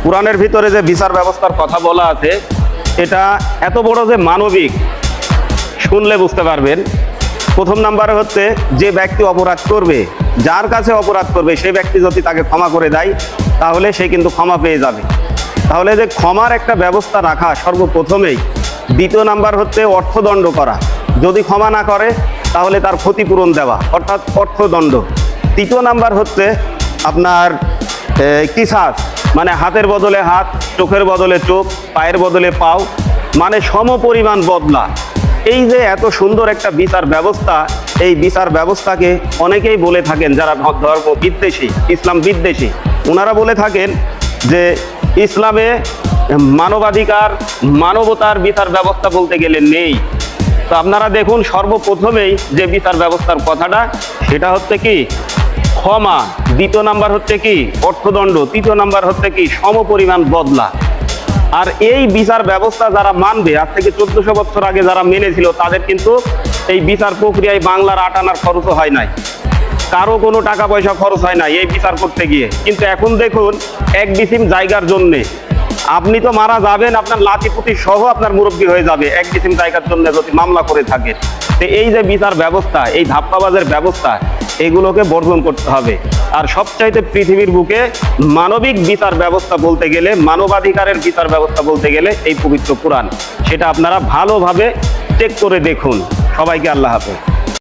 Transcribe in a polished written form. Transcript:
কোরআনের ভিতরে যে বিচার ব্যবস্থার কথা বলা আছে এটা এত বড় যে মানবিক, শুনলে বুঝতে পারবেন। প্রথম নাম্বারে হচ্ছে যে ব্যক্তি অপরাধ করবে, যার কাছে অপরাধ করবে সেই ব্যক্তি যদি তাকে ক্ষমা করে দেয় তাহলে সে কিন্তু ক্ষমা পেয়ে যাবে। তাহলে যে ক্ষমার একটা ব্যবস্থা রাখা সর্বপ্রথমেই। দ্বিতীয় নাম্বার হচ্ছে অর্থদণ্ড করা, যদি ক্ষমা না করে তাহলে তার ক্ষতিপূরণ দেওয়া, অর্থাৎ অর্থদণ্ড। তৃতীয় নাম্বার হচ্ছে আপনার কিসাস, মানে হাতের বদলে হাত, চোখের বদলে চোখ, পায়ের বদলে পাও, মানে সমপরিমাণ বদলা। এই যে এত সুন্দর একটা বিচার ব্যবস্থা, এই বিচার ব্যবস্থাকে অনেকেই বলে থাকেন যারা ধর্ম বিদ্বেষী, ইসলাম বিদ্বেষী, ওনারা বলে থাকেন যে ইসলামে মানবাধিকার, মানবতার বিচার ব্যবস্থা বলতে গেলে নেই। তো আপনারা দেখুন, সর্বপ্রথমেই যে বিচার ব্যবস্থার কথাটা সেটা হচ্ছে কি ক্ষমা, দ্বিতীয় নাম্বার হচ্ছে কি অর্থদণ্ড, তৃতীয় নাম্বার হচ্ছে কি সমপরিমাণ বদলা। আর এই বিচার ব্যবস্থা যারা মানবে, আজ থেকে 1400 বছর আগে যারা মেনেছিল, তাদের কিন্তু এই বিচার প্রক্রিয়ায় বাংলার আট আনার খরচও হয় নাই, কারো কোনো টাকা পয়সা খরচ হয় না এই বিচার করতে গিয়ে। কিন্তু এখন দেখুন, এক ডিসিম জায়গার জন্যে আপনি তো মারা যাবেন, আপনার লাঠিপুতি সহ আপনার মুরব্বী হয়ে যাবে এক ডিসিম জায়গার জন্য যদি মামলা করে থাকে। তো এই যে বিচার ব্যবস্থা, এই ধাপ্পাবাজের ব্যবস্থা, এগুলোকে বর্জন করতে হবে। আর সবচাইতে পৃথিবীর বুকে মানবিক বিচার ব্যবস্থা বলতে গেলে, মানবাধিকারের বিচার ব্যবস্থা বলতে গেলে এই পবিত্র কোরআন। সেটা আপনারা ভালোভাবে চেক করে দেখুন। সবাইকে আল্লাহ হাফেজ।